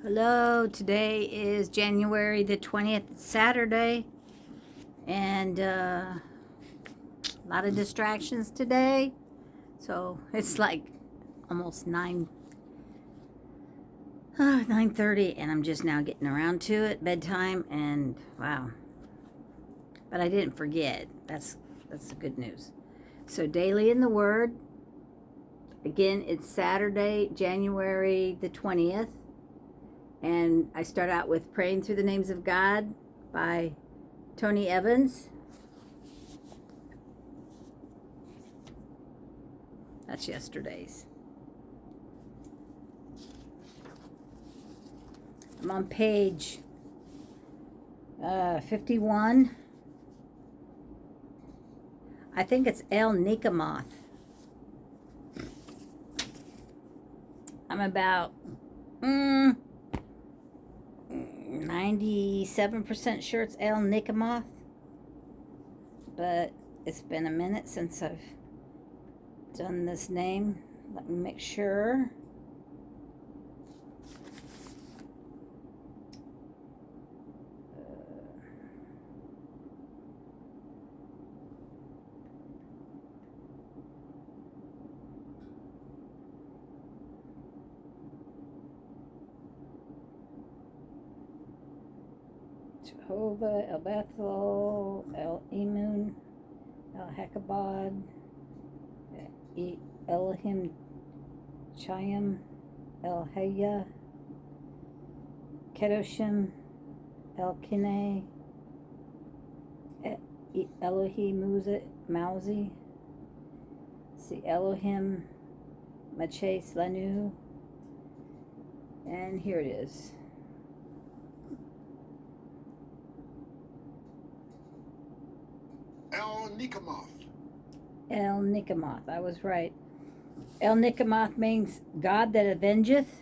Hello, today is January the 20th, Saturday, and a lot of distractions today. So it's like almost 9:30, and I'm just now getting around to it, bedtime, and wow. But I didn't forget. That's the good news. So daily in the Word. Again, it's Saturday, January the 20th. And I start out with Praying Through the Names of God by Tony Evans. That's yesterday's. I'm on page 51. I think it's Nekamoth. I'm about 97% sure it's Nekamoth, but it's been a minute since I've done this name. Let me make sure. Jehovah, El Bethel, El Emun, El Hakabod, Elohim Chayim, El Haya, Kedoshim, El Kine, Elohim Mauzi, see Elohim Maches Lanu, and here it is. El Nekamoth, I was right. El Nekamoth means God that avengeth.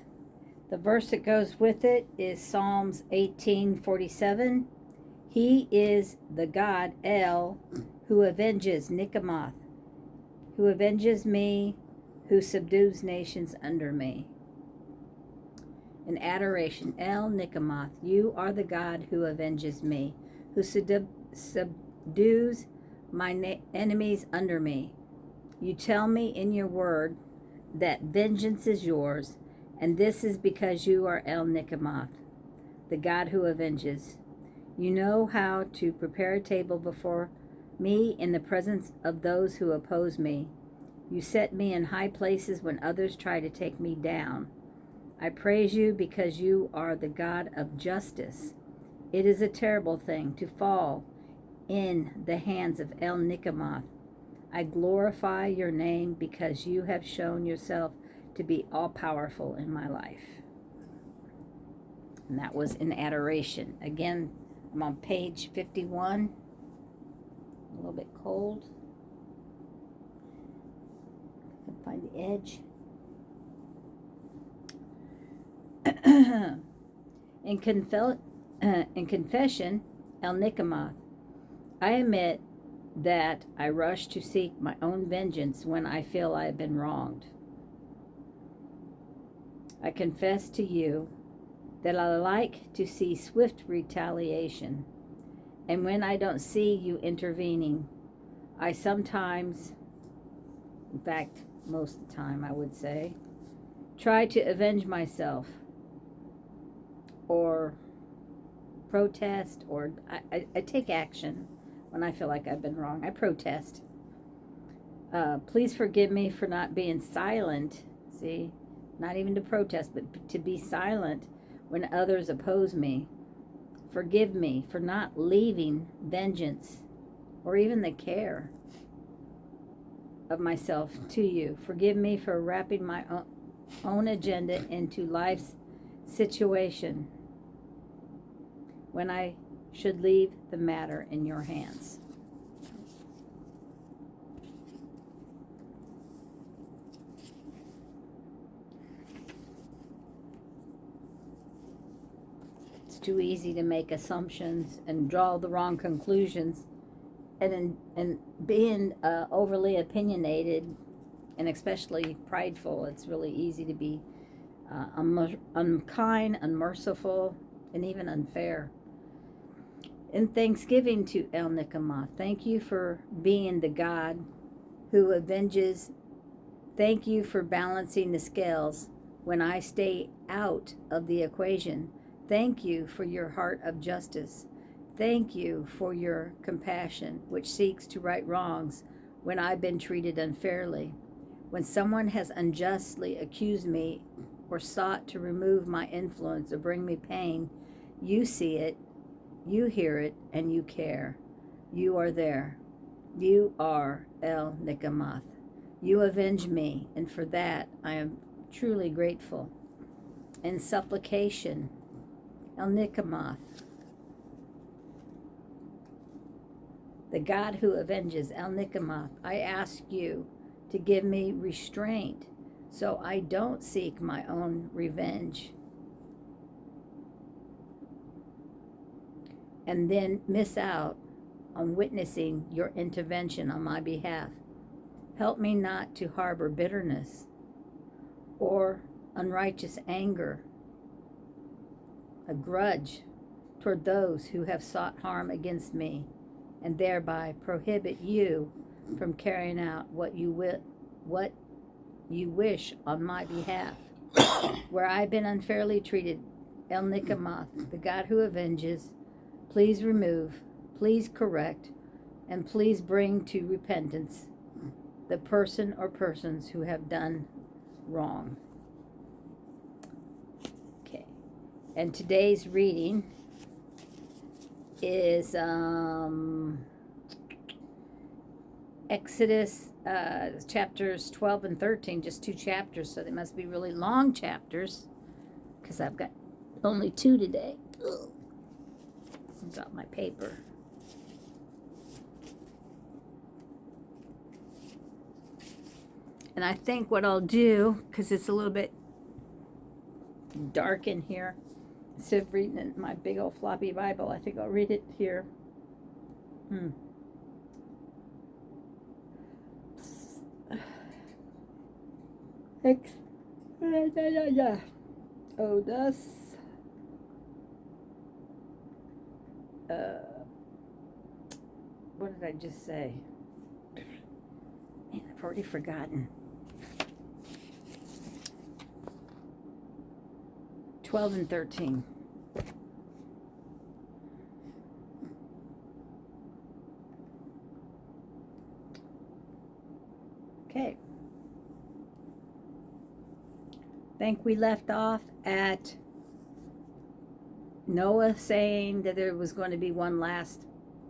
The verse that goes with it is Psalms 18:47. He is the God, El, who avenges Nekamoth, who avenges me, who subdues nations under me. In adoration, El Nekamoth, you are the God who avenges me, who subdues my enemies under me. You tell me in your word that vengeance is yours, and this is because you are El Nekamoth, the God who avenges. You know how to prepare a table before me in the presence of those who oppose me. You set me in high places when others try to take me down. I praise you because you are the God of justice. It is a terrible thing to fall in the hands of El Nekamoth. I glorify your name because you have shown yourself to be all-powerful in my life. And that was in adoration. Again, I'm on page 51. A little bit cold. I can find the edge. In confession, El Nekamoth, I admit that I rush to seek my own vengeance when I feel I have been wronged. I confess to you that I like to see swift retaliation, and when I don't see you intervening, I sometimes, in fact, most of the time I would say, try to avenge myself, or protest, or I take action when I feel like I've been wrong. I protest. Please forgive me for not being silent. See, not even to protest, but to be silent when others oppose me. Forgive me for not leaving vengeance or even the care of myself to you. Forgive me for wrapping my own agenda into life's situation when I should leave the matter in your hands. It's too easy to make assumptions and draw the wrong conclusions, and being overly opinionated and especially prideful, it's really easy to be unkind, unmerciful, and even unfair. In thanksgiving to El Nekamoth, thank you for being the God who avenges. Thank you for balancing the scales when I stay out of the equation. Thank you for your heart of justice. Thank you for your compassion, which seeks to right wrongs when I've been treated unfairly. When someone has unjustly accused me or sought to remove my influence or bring me pain, you see it, you hear it, and you care. You are there. You are El Nekamoth. You avenge me, and for that I am truly grateful. In supplication, El Nekamoth, the God who avenges, El Nekamoth, I ask you to give me restraint so I don't seek my own revenge and then miss out on witnessing your intervention on my behalf. Help me not to harbor bitterness or unrighteous anger, a grudge toward those who have sought harm against me, and thereby prohibit you from carrying out what you wish on my behalf. Where I've been unfairly treated, El Nekamoth, the God who avenges, please remove, please correct, and please bring to repentance the person or persons who have done wrong. Okay. And today's reading is Exodus chapters 12 and 13, just 2 chapters, so they must be really long chapters because I've got only 2 today. Ugh. Drop my paper. And I think what I'll do, because it's a little bit dark in here, instead of reading it in my big old floppy Bible, I think I'll read it here. Oh, das. What did I just say? Man, I've already forgotten. 12 and 13. Okay. I think we left off at Noah saying that there was going to be one last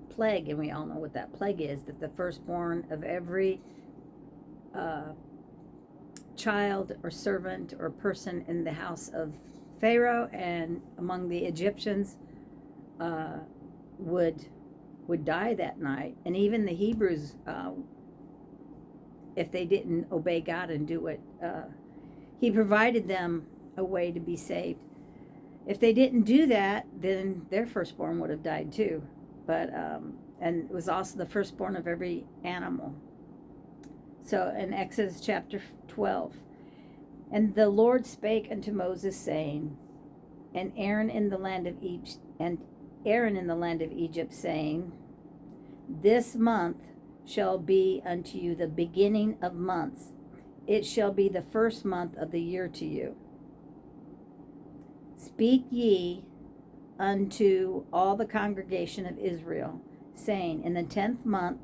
plague, and we all know what that plague is, that the firstborn of every child or servant or person in the house of Pharaoh and among the Egyptians would die that night. And even the Hebrews, if they didn't obey God and do what he provided them a way to be saved. If they didn't do that, then their firstborn would have died too. But and it was also the firstborn of every animal. So in Exodus chapter 12, and the Lord spake unto Moses, saying, and Aaron in the land of Egypt, saying, this month shall be unto you the beginning of months. It shall be the first month of the year to you. Speak ye unto all the congregation of Israel, saying, in the 10th month,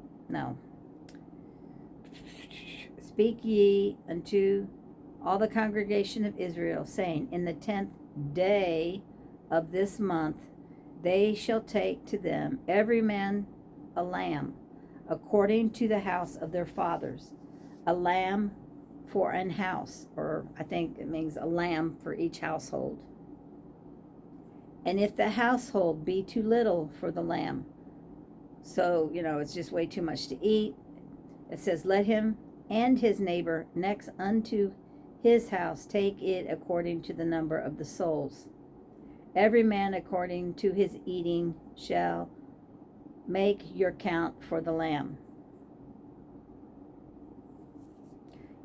speak ye unto all the congregation of Israel, saying, in the 10th day of this month, they shall take to them every man a lamb, according to the house of their fathers, a lamb for an house, or I think it means a lamb for each household. And if the household be too little for the lamb, so, it's just way too much to eat, it says, let him and his neighbor next unto his house take it according to the number of the souls. Every man according to his eating shall make your count for the lamb.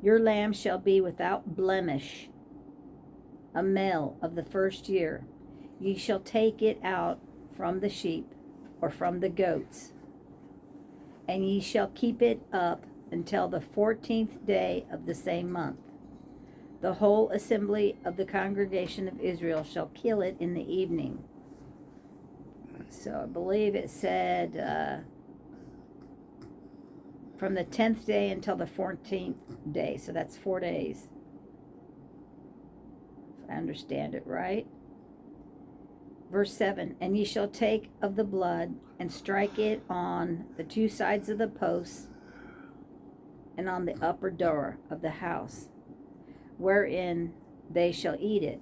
Your lamb shall be without blemish. a male of the first year. Ye shall take it out from the sheep or from the goats, and ye shall keep it up until the 14th day of the same month. The whole assembly of the congregation of Israel shall kill it in the evening. So I believe it said from the 10th day until the 14th day. So that's 4 days. If I understand it right. Verse 7, and ye shall take of the blood and strike it on the two sides of the posts and on the upper door of the house, wherein they shall eat it.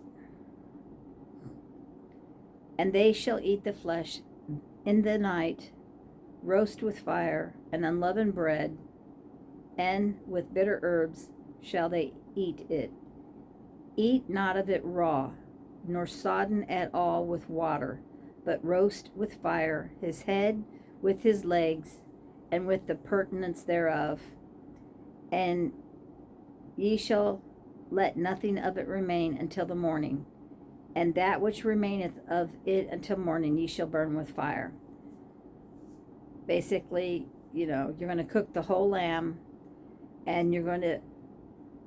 And they shall eat the flesh in the night, roast with fire and unleavened bread, and with bitter herbs shall they eat it. Eat not of it raw, nor sodden at all with water, but roast with fire his head with his legs, and with the purtenance thereof. And ye shall let nothing of it remain until the morning, and that which remaineth of it until morning ye shall burn with fire. Basically, you're going to cook the whole lamb, and you're going to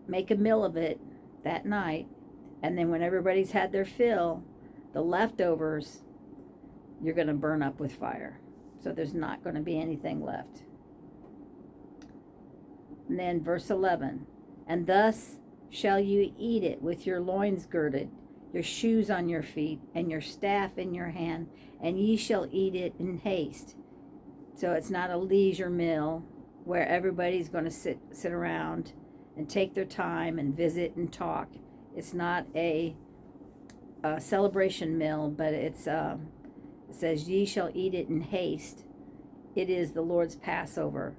make a meal of it that night, and then when everybody's had their fill, the leftovers you're going to burn up with fire. So there's not going to be anything left. And then verse 11, and thus shall you eat it with your loins girded, your shoes on your feet, and your staff in your hand, and ye shall eat it in haste. So it's not a leisure meal where everybody's going to sit around and take their time and visit and talk. It's not a celebration meal, but it says, ye shall eat it in haste. It is the Lord's Passover.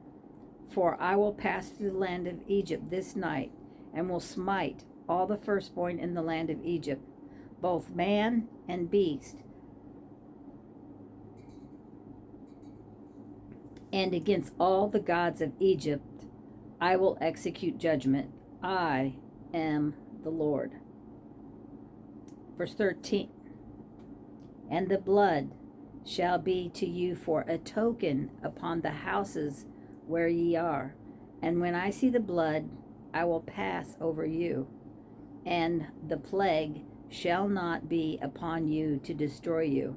For I will pass through the land of Egypt this night, and will smite all the firstborn in the land of Egypt, both man and beast. And against all the gods of Egypt I will execute judgment. I am the Lord. Verse 13, and the blood shall be to you for a token upon the houses where ye are. And when I see the blood, I will pass over you, and the plague shall not be upon you to destroy you,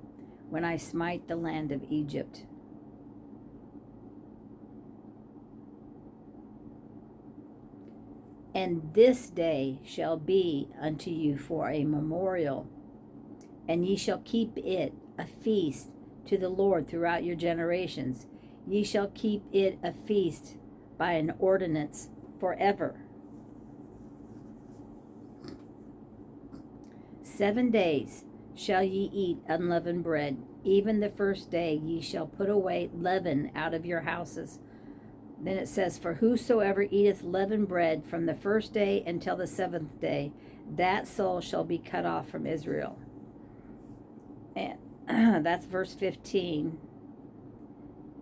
when I smite the land of Egypt. And this day shall be unto you for a memorial, and ye shall keep it a feast to the Lord throughout your generations. Ye shall keep it a feast by an ordinance forever. 7 days shall ye eat unleavened bread. Even the first day ye shall put away leaven out of your houses. Then it says, for whosoever eateth leavened bread from the first day until the 7th day, that soul shall be cut off from Israel. And that's verse 15.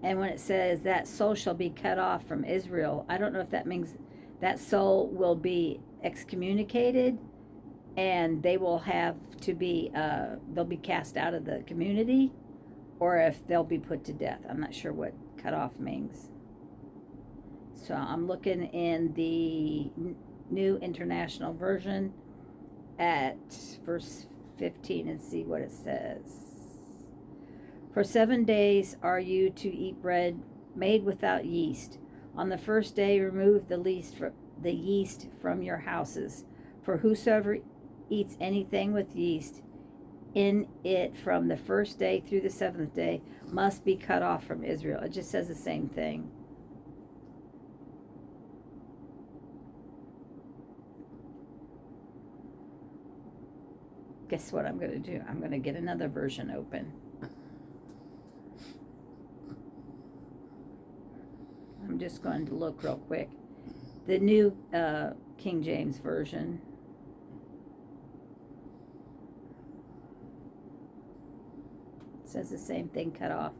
And when it says that soul shall be cut off from Israel, I don't know if that means that soul will be excommunicated and they will have to be, they'll be cast out of the community, or if they'll be put to death. I'm not sure what cut off means. So I'm looking in the New International Version at verse 15 and see what it says. For 7 days are you to eat bread made without yeast. On the first day remove the yeast from your houses. For whosoever eats anything with yeast in it from the first day through the 7th day must be cut off from Israel. It just says the same thing. Guess what I'm going to do? I'm going to get another version open. I'm just going to look real quick. The New King James Version. It says the same thing, cut off.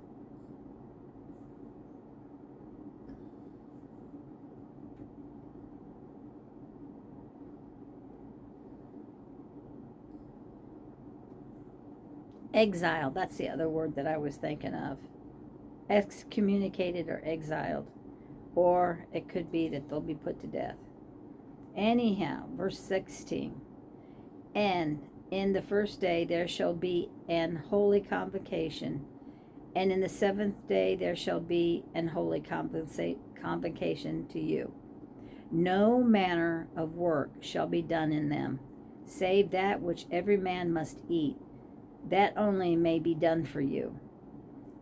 Exiled, that's the other word that I was thinking of. Excommunicated or exiled. Or it could be that they'll be put to death. Anyhow, verse 16. And in the first day there shall be an holy convocation, and in the seventh day there shall be an holy convocation to you. No manner of work shall be done in them, save that which every man must eat. That only may be done for you.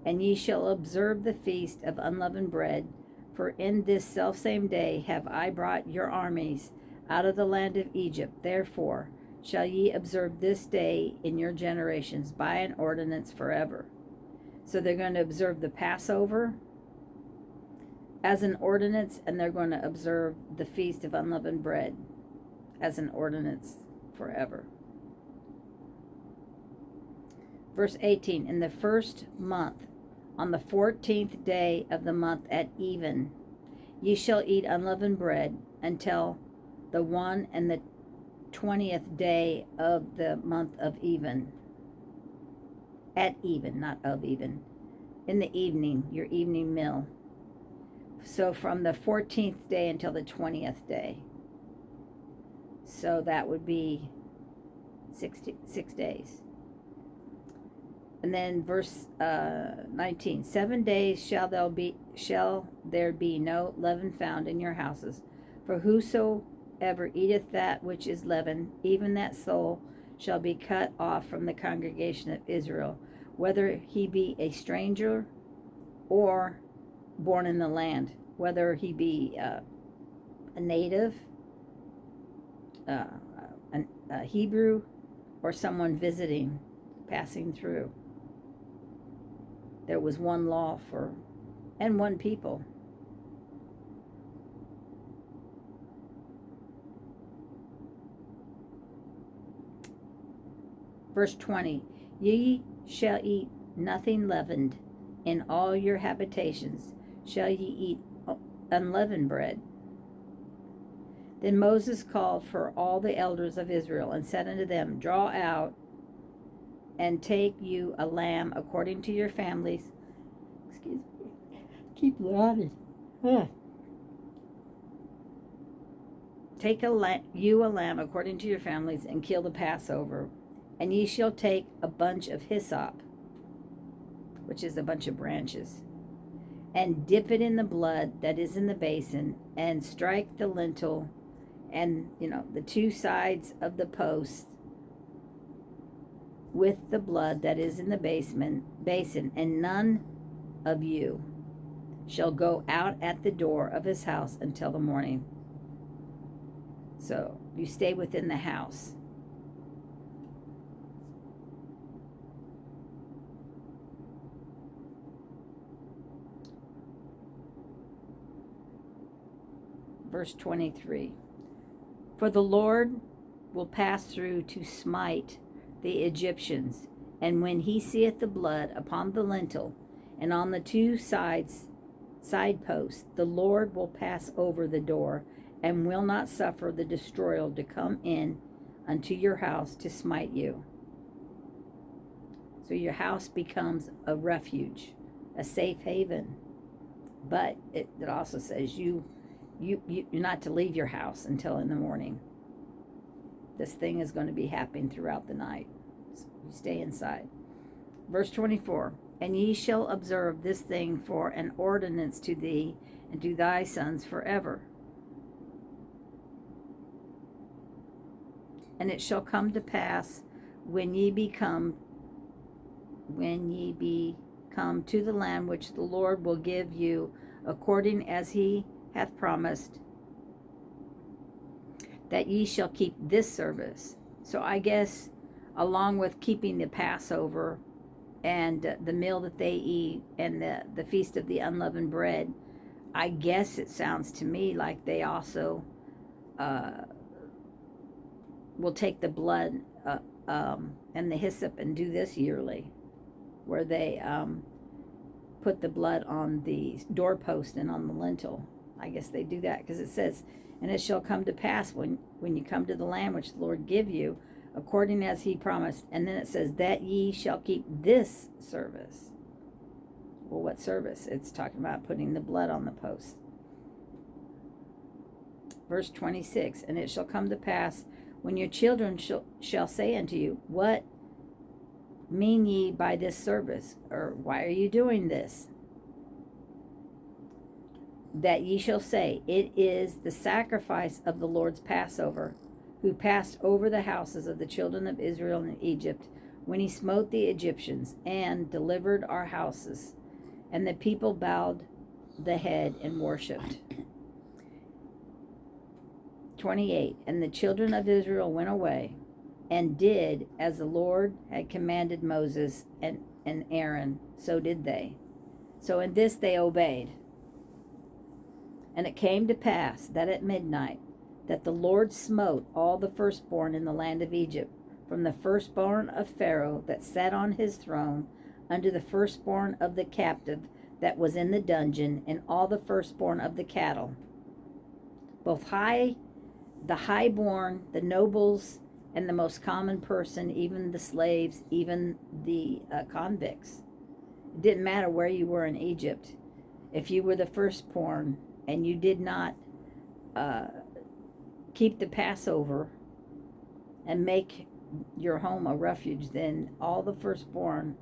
And ye shall observe the feast of unleavened bread, for in this selfsame day have I brought your armies out of the land of Egypt. Therefore shall ye observe this day in your generations by an ordinance forever. So they're going to observe the Passover as an ordinance, and they're going to observe the Feast of Unleavened Bread as an ordinance forever. Verse 18, in the first month, on the 14th day of the month at even, ye shall eat unleavened bread until the 1 and the 20th day of the month of even. At even, not of even. In the evening, your evening meal. So from the 14th day until the 20th day. So that would be 6 days. And then verse 19, 7 days shall there be no leaven found in your houses. For whosoever eateth that which is leavened, even that soul shall be cut off from the congregation of Israel, whether he be a stranger or born in the land, whether he be a native, a Hebrew, or someone visiting, passing through. There was one law and one people. Verse 20, ye shall eat nothing leavened. In all your habitations shall ye eat unleavened bread. Then Moses called for all the elders of Israel and said unto them, draw out and take you a lamb according to your families. Excuse me. Keep yawning. Take you a lamb according to your families, and kill the Passover. And ye shall take a bunch of hyssop, which is a bunch of branches, and dip it in the blood that is in the basin, and strike the lintel and the two sides of the posts with the blood that is in the basin, and none of you shall go out at the door of his house until the morning. So you stay within the house. Verse 23, for the Lord will pass through to smite the Egyptians, and when he seeth the blood upon the lintel and on the two side posts, the Lord will pass over the door, and will not suffer the destroyer to come in unto your house to smite you. So your house becomes a refuge, a safe haven. But it also says you're not to leave your house until in the morning. This thing is going to be happening throughout the night. So you stay inside. Verse 24, and ye shall observe this thing for an ordinance to thee and to thy sons forever. And it shall come to pass when ye become to the land which the Lord will give you, according as he hath promised, that ye shall keep this service. So I guess along with keeping the Passover and the meal that they eat and the Feast of the Unleavened Bread, I guess it sounds to me like they also will take the blood and the hyssop and do this yearly, where they put the blood on the doorpost and on the lintel. I guess they do that because it says, and it shall come to pass when you come to the land which the Lord give you, according as he promised. And then it says, that ye shall keep this service. Well, what service? It's talking about putting the blood on the post. Verse 26, and it shall come to pass, when your children shall say unto you, what mean ye by this service? Or why are you doing this? That ye shall say, it is the sacrifice of the Lord's Passover, who passed over the houses of the children of Israel in Egypt, when he smote the Egyptians, and delivered our houses. And the people bowed the head and worshipped. 28, and the children of Israel went away, and did as the Lord had commanded Moses and Aaron, so did they. So in this they obeyed. And it came to pass that at midnight, that the Lord smote all the firstborn in the land of Egypt, from the firstborn of Pharaoh that sat on his throne, unto the firstborn of the captive that was in the dungeon, and all the firstborn of the cattle, both the highborn, the nobles, and the most common person, even the slaves, even the convicts. It didn't matter where you were in Egypt. If you were the firstborn and you did not keep the Passover and make your home a refuge, then all the firstborn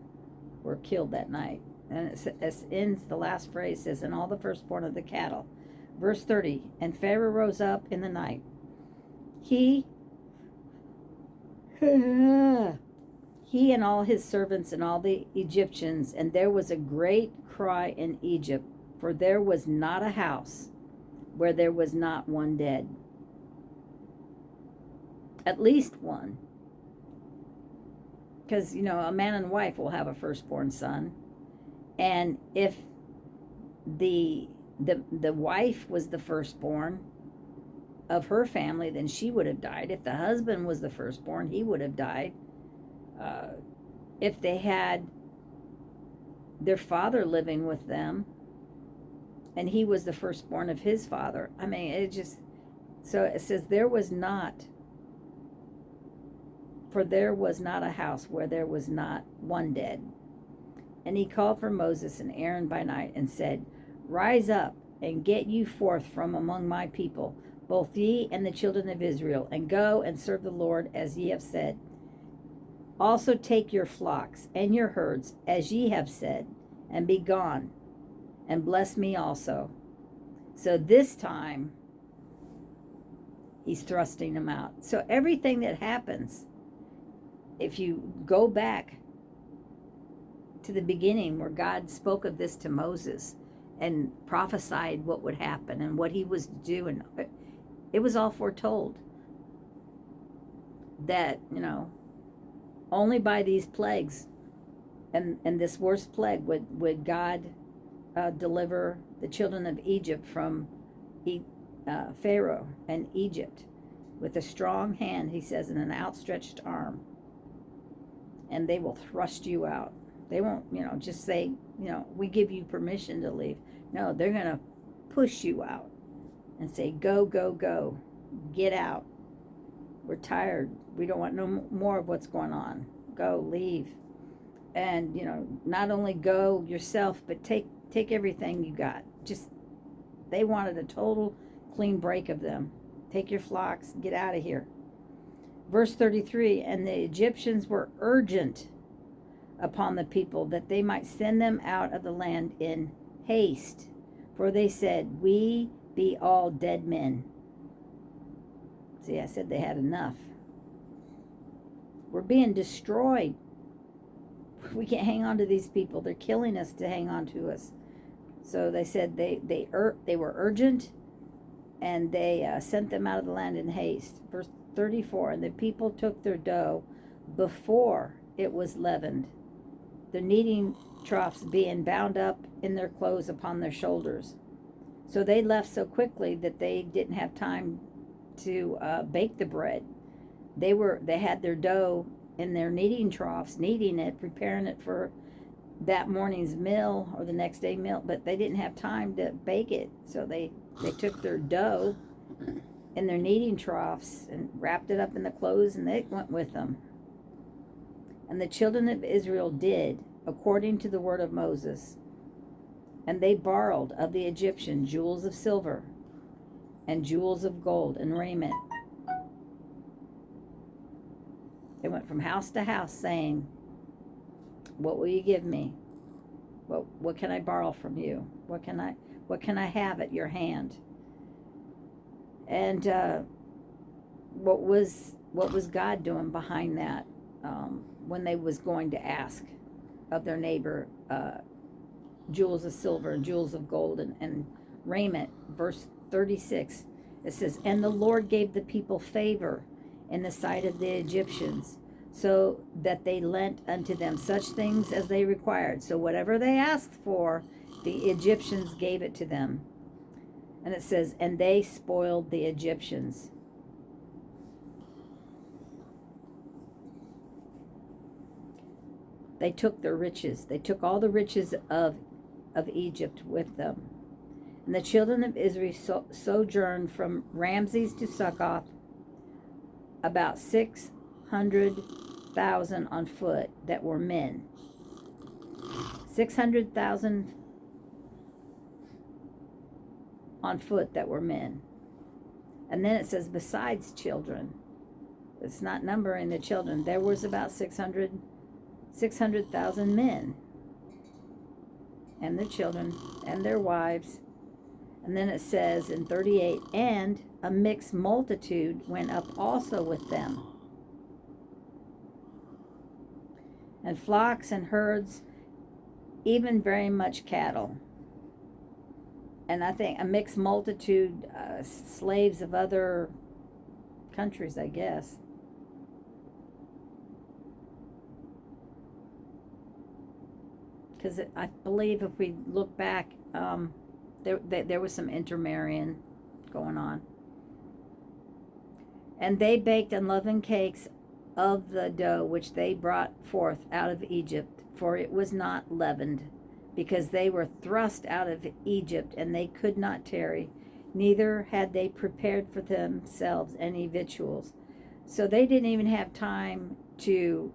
were killed that night. And it ends, the last phrase says, and all the firstborn of the cattle. Verse 30, and Pharaoh rose up in the night, he and all his servants and all the Egyptians, and there was a great cry in Egypt, for there was not a house where there was not one dead. At least one. Because, a man and wife will have a firstborn son. And if the wife was the firstborn of her family, then she would have died. If the husband was the firstborn, he would have died. If they had their father living with them, and he was the firstborn of his father, so it says there was not a house where there was not one dead. And he called for Moses and Aaron by night, and said, rise up, and get you forth from among my people, both ye and the children of Israel, and go and serve the Lord as ye have said. Also take your flocks and your herds, as ye have said, and be gone, and bless me also. So this time, he's thrusting them out. So everything that happens, if you go back to the beginning where God spoke of this to Moses and prophesied what would happen and what he was doing, it was all foretold. That, only by these plagues and this worst plague would God deliver the children of Egypt from Pharaoh and Egypt with a strong hand, he says, and an outstretched arm. And they will thrust you out. They won't, just say, we give you permission to leave. No, they're going to push you out and say, go, go, go. Get out. We're tired. We don't want no more of what's going on. Go, leave. And, not only go yourself, but take everything you got. They wanted a total clean break of them. Take your flocks, get out of here. Verse 33, and the Egyptians were urgent upon the people that they might send them out of the land in haste. For they said, we be all dead men. See, I said they had enough. We're being destroyed. We can't hang on to these people. They're killing us to hang on to us. So they said they were urgent, and they sent them out of the land in haste. Verse 34, and the people took their dough before it was leavened, the kneading troughs being bound up in their clothes upon their shoulders. So they left so quickly that they didn't have time to bake the bread. They had their dough in their kneading troughs, kneading it, preparing it for that morning's meal or the next day meal, but they didn't have time to bake it. So they took their dough in their kneading troughs and wrapped it up in the clothes, and they went with them. And the children of Israel did according to the word of Moses. And they borrowed of the Egyptians jewels of silver and jewels of gold and raiment. They went from house to house saying, what will you give me? What can I borrow from you? What can I have at your hand? And what was God doing behind that when they was going to ask of their neighbor jewels of silver and jewels of gold and raiment? Verse 36, it says, and the Lord gave the people favor in the sight of the Egyptians, so that they lent unto them such things as they required. So whatever they asked for, the Egyptians gave it to them. And it says, and they spoiled the Egyptians. They took their riches. They took all the riches of Egypt with them. And the children of Israel sojourned from Ramses to Succoth, about 600,000 on foot that were men. 600,000 on foot that were men. And then it says besides children. It's not numbering the children. There was about 600,000 men. And the children and their wives. And then it says in 38, and a mixed multitude went up also with them. And flocks and herds, even very much cattle. And I think a mixed multitude, slaves of other countries, I guess. Because I believe if we look back, there was some intermarrying going on. And they baked unleavened cakes of the dough which they brought forth out of Egypt, for it was not leavened, because they were thrust out of Egypt, and they could not tarry, neither had they prepared for themselves any victuals. So they didn't even have time to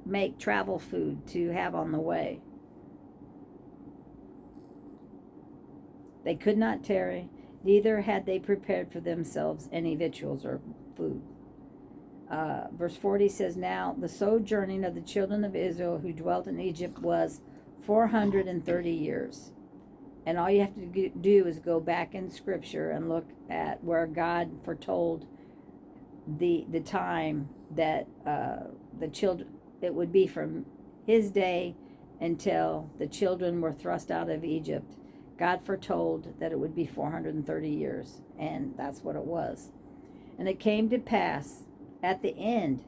make travel food to have on the way. They could not tarry, neither had they prepared for themselves any victuals or food. Verse 40 says, now the sojourning of the children of Israel who dwelt in Egypt was 430 years. And all you have to do is go back in Scripture and look at where God foretold the time that the children, it would be from his day until the children were thrust out of Egypt. God foretold that it would be 430 years, and that's what it was. And it came to pass at the end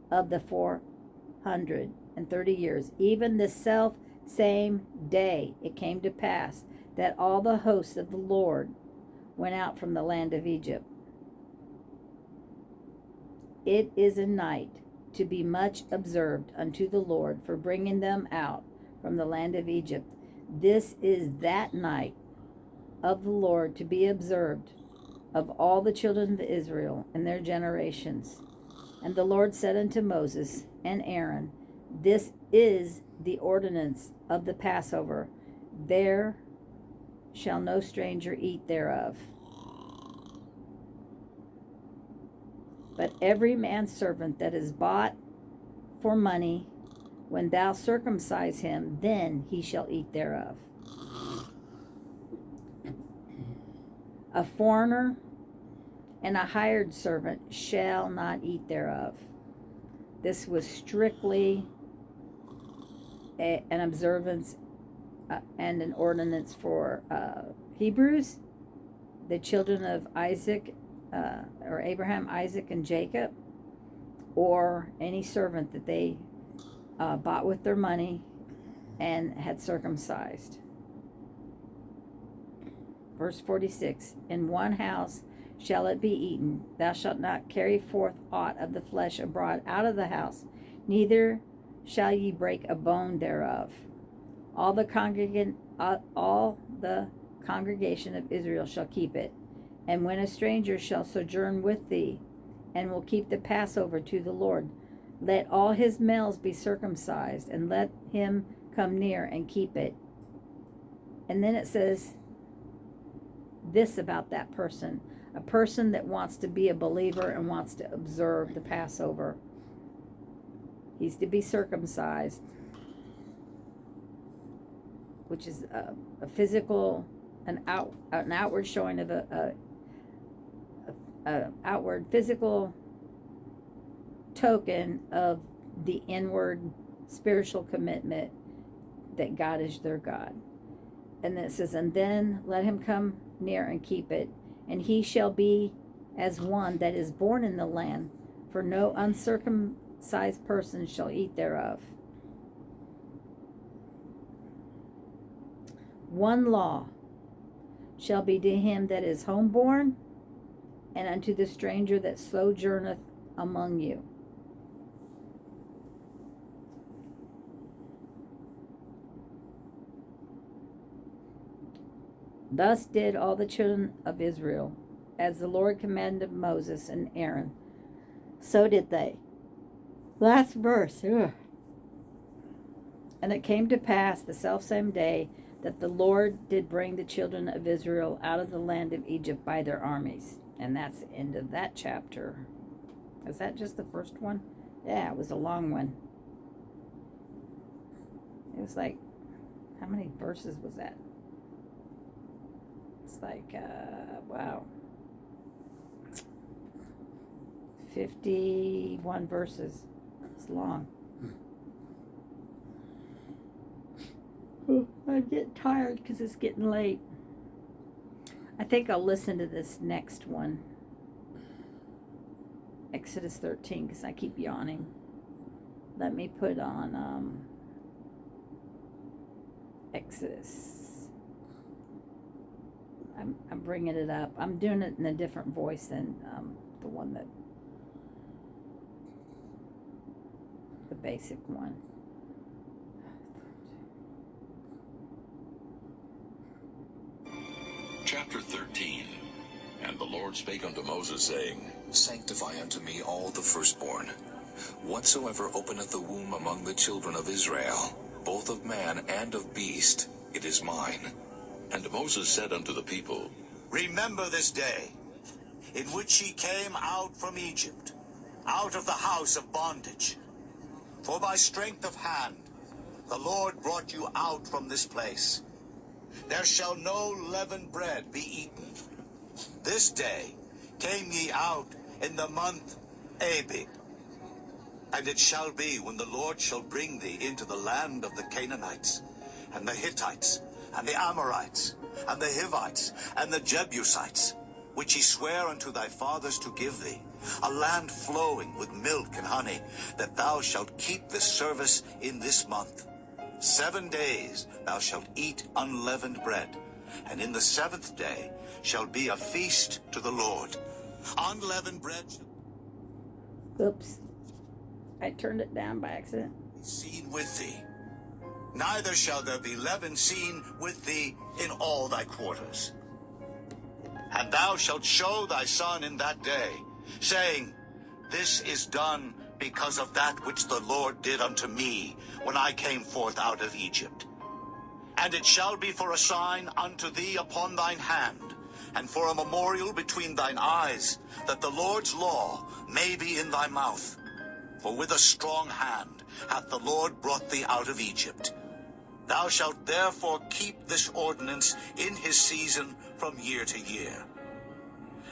of the 430 years, even the same day, it came to pass that all the hosts of the Lord went out from the land of Egypt. It is a night to be much observed unto the Lord for bringing them out from the land of Egypt. This is that night of the Lord to be observed of all the children of Israel and their generations. And the Lord said unto Moses and Aaron, this is the ordinance of the Passover. There shall no stranger eat thereof. But every man's servant that is bought for money, when thou circumcise him, then he shall eat thereof. A foreigner and a hired servant shall not eat thereof. This was strictly an observance and an ordinance for Hebrews, the children of Isaac, or Abraham, Isaac, and Jacob, or any servant that they bought with their money and had circumcised. Verse 46, in one house shall it be eaten. Thou shalt not carry forth aught of the flesh abroad out of the house, neither shall ye break a bone thereof. All the congregation of Israel shall keep it. And when a stranger shall sojourn with thee, and will keep the Passover to the Lord, let all his males be circumcised, and let him come near and keep it. And then it says this about that person, a person that wants to be a believer and wants to observe the Passover. He's to be circumcised, which is a physical, an outward showing of a outward physical token of the inward spiritual commitment that God is their God. And then it says, and then let him come near and keep it, and he shall be as one that is born in the land, for no uncircumcised person shall eat thereof. One law shall be to him that is homeborn, and unto the stranger that sojourneth among you. Thus did all the children of Israel, as the Lord commanded Moses and Aaron. So did they. Last verse. Ugh. And it came to pass the selfsame day that the Lord did bring the children of Israel out of the land of Egypt by their armies. And that's the end of that chapter. Is that just the first one? Yeah, it was a long one. It was like, how many verses was that? It's like, wow. 51 verses. It's long. I'm getting tired because it's getting late. I think I'll listen to this next one. Exodus 13, because I keep yawning. Let me put on Exodus. I'm bringing it up. I'm doing it in a different voice than the one that, the basic one. Chapter 13. And the Lord spake unto Moses, saying, Sanctify unto me all the firstborn. Whatsoever openeth the womb among the children of Israel, both of man and of beast, it is mine. And Moses said unto the people, Remember this day, in which ye came out from Egypt, out of the house of bondage. For by strength of hand the Lord brought you out from this place. There shall no leavened bread be eaten. This day came ye out in the month Abib. And it shall be, when the Lord shall bring thee into the land of the Canaanites, and the Hittites, and the Amorites, and the Hivites, and the Jebusites, which he sware unto thy fathers to give thee, a land flowing with milk and honey, that thou shalt keep this service in this month. 7 days thou shalt eat unleavened bread, and in the 7th day shall be a feast to the Lord. Unleavened bread Oops. I turned it down by accident. seen with thee. Neither shall there be leaven seen with thee in all thy quarters. And thou shalt show thy son in that day, saying, This is done because of that which the Lord did unto me when I came forth out of Egypt. And it shall be for a sign unto thee upon thine hand, and for a memorial between thine eyes, that the Lord's law may be in thy mouth. For with a strong hand hath the Lord brought thee out of Egypt. Thou shalt therefore keep this ordinance in his season from year to year.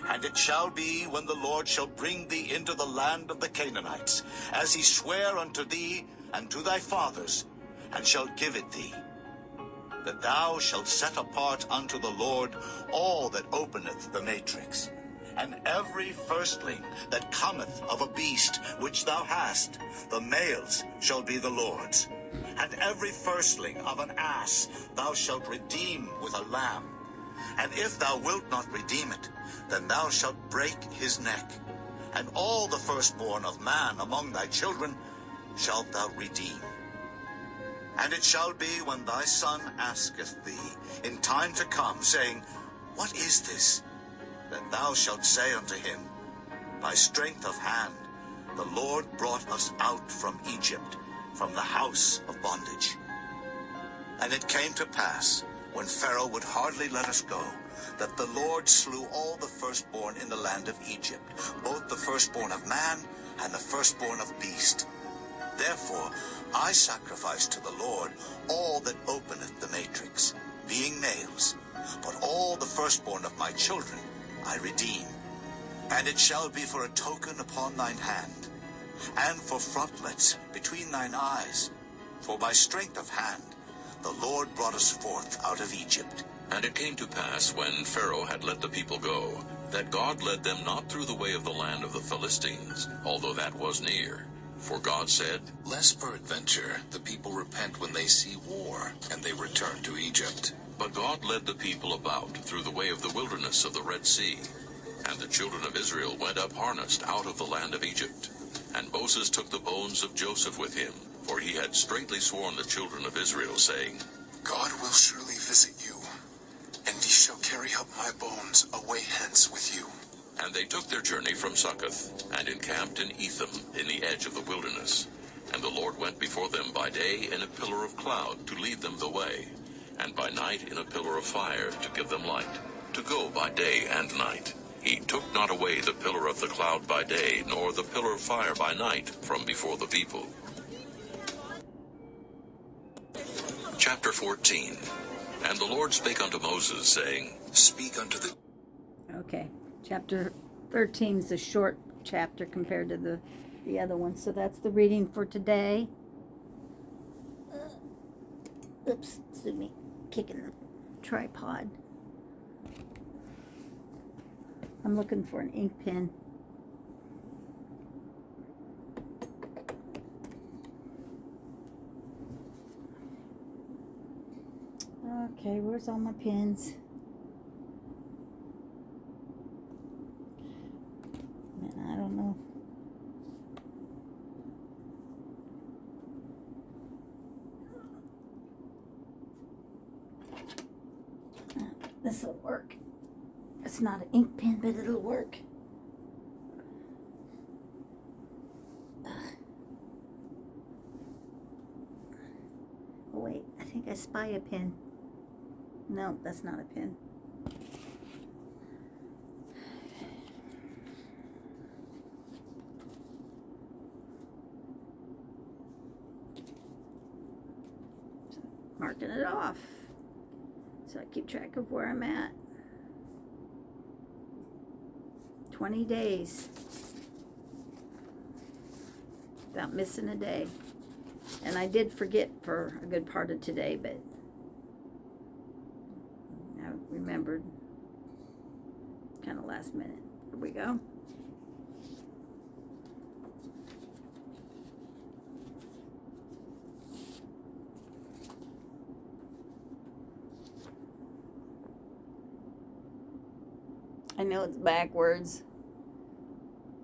And it shall be, when the Lord shall bring thee into the land of the Canaanites, as he sware unto thee and to thy fathers, and shall give it thee, that thou shalt set apart unto the Lord all that openeth the matrix, and every firstling that cometh of a beast which thou hast, the males shall be the Lord's. And every firstling of an ass thou shalt redeem with a lamb. And if thou wilt not redeem it, then thou shalt break his neck. And all the firstborn of man among thy children shalt thou redeem. And it shall be, when thy son asketh thee in time to come, saying, What is this? that thou shalt say unto him, By strength of hand the Lord brought us out from Egypt, from the house of bondage. And it came to pass, when Pharaoh would hardly let us go, that the Lord slew all the firstborn in the land of Egypt, both the firstborn of man and the firstborn of beast. Therefore I sacrifice to the Lord all that openeth the matrix, being males, but all the firstborn of my children I redeem. And it shall be for a token upon thine hand, and for frontlets between thine eyes. For by strength of hand the Lord brought us forth out of Egypt. And it came to pass, when Pharaoh had let the people go, that God led them not through the way of the land of the Philistines, although that was near. For God said, Lest peradventure the people repent when they see war, and they return to Egypt. But God led the people about through the way of the wilderness of the Red Sea. And the children of Israel went up harnessed out of the land of Egypt. And Moses took the bones of Joseph with him, for he had straitly sworn the children of Israel, saying, God will surely visit you, and ye shall carry up my bones away hence with you. And they took their journey from Succoth, and encamped in Etham, in the edge of the wilderness. And the Lord went before them by day in a pillar of cloud to lead them the way, and by night in a pillar of fire to give them light, to go by day and night. He took not away the pillar of the cloud by day, nor the pillar of fire by night from before the people. Chapter 14. And the Lord spake unto Moses, saying, Speak unto the... Okay, chapter 13 is a short chapter compared to the other one. So that's the reading for today. Oops, excuse me, kicking the tripod. I'm looking for an ink pen. Okay, where's all my pens? Man, I don't know. This'll work. It's not an ink pen, but it'll work. Oh wait, I think I spy a pen. No, that's not a pen. Marking it off so I keep track of where I'm at. 20 days without missing a day. And I did forget for a good part of today, but I remembered kind of last minute. Here we go. I know it's backwards.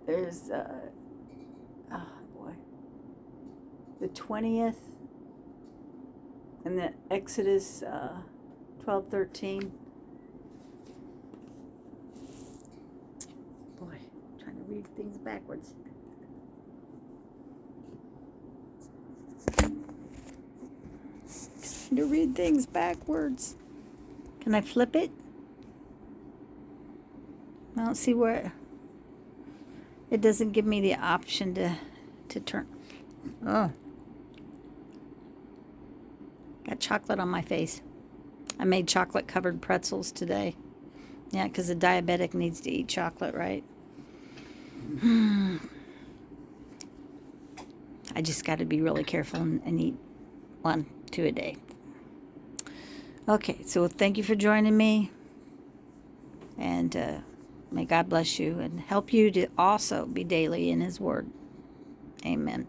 There's, oh boy, the 20th, and the Exodus 12:13. Boy, I'm trying to read things backwards. Trying to read things backwards. Can I flip it? I don't see where it doesn't give me the option to turn. Oh, got chocolate on my face. I made chocolate covered pretzels today. Yeah, because a diabetic needs to eat chocolate, right? I just got to be really careful and eat 1-2 a day. Okay, so thank you for joining me. And may God bless you and help you to also be daily in His Word. Amen.